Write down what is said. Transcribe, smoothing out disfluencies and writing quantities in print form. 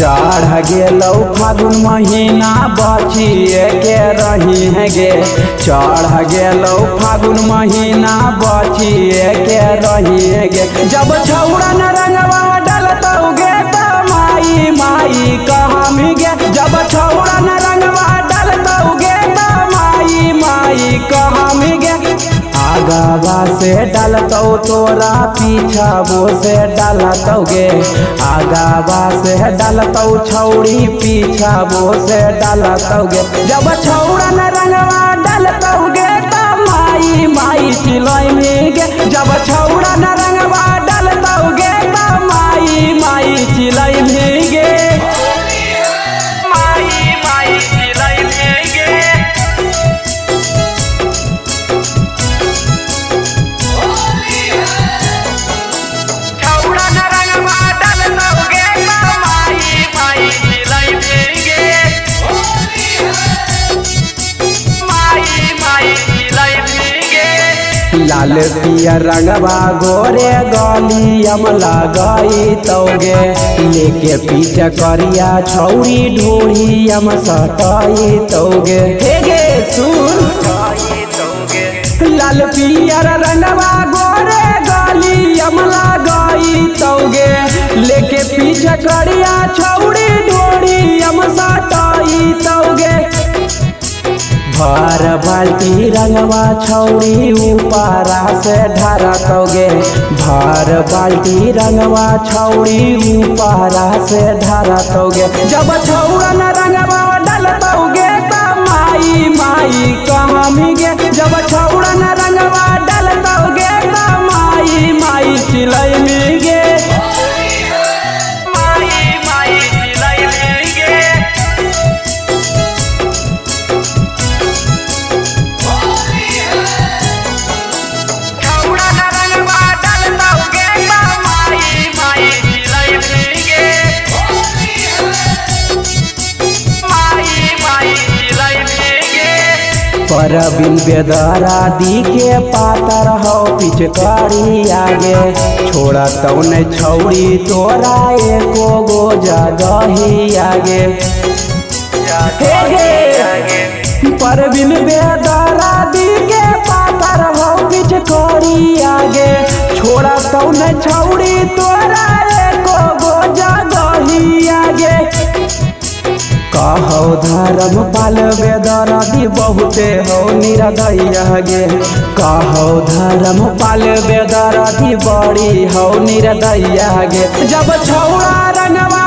चढ़ गेलौ फागुन महीना बचिए के रही है गे। चढ़ गेलौ फागुन महीना बचिए के रही है गे। जब छौड़ा न रंगवा डलतौ गे त माई माई कहमी गे। जब छौड़ा न रंगवा डलतौ गे त माई माई कहमी गे। आगावा से डालतौ तोरा पीछावो से डालतौ गे। आगावा से डालतौ छौड़ी पीछावो से डालतौ गे। जब छौड़ा न रंगवा डालतौ गे त माई माई चिलैमी गे। जब छौड़ा न रंगवा डालतौ गे त माई माई चिलैमी गे। लाल पियर रंगवा गोरे गलियम लगाई तौगे। लेके पीछे करिया छौड़ी ढोड़ियम सटाई तौगे। हे गे सुन लाल पियर रंगवा गोरे गलियम लगाई तौगे। लेके पीछे करिया छौड़ी ढोड़ियम सटाई तौगे। भर बाल्टी रंगवा छौड़ी ऊपरा से ढारतौगे। भर बाल्टी रंगवा छौड़ी ऊपरा से ढारतौगे। जब छौड़ा न रंगवा डलतौगे त माई माई कहमी गे। जब छौड़ा न रंगवा डलतौगे त माई माई चिलैमी गे। परबिन बेदरा दी के पातर हो पिचकारी आगे। छोड़ा तौ न छौड़ी तोरा एको गो जगही आगे। परबिन बेदरा दी के पातर हो पिचकारी आगे। छोड़ा तौ न छौड़ी तोरा एको गो जगही आगे। कहौ धर्म पाल बेदरा दी बहुते हो निरदैया गे। कहौ धर्म पाल बेदरा दी बड़ी हो निरदैया गे। जब छौड़ा रंगवा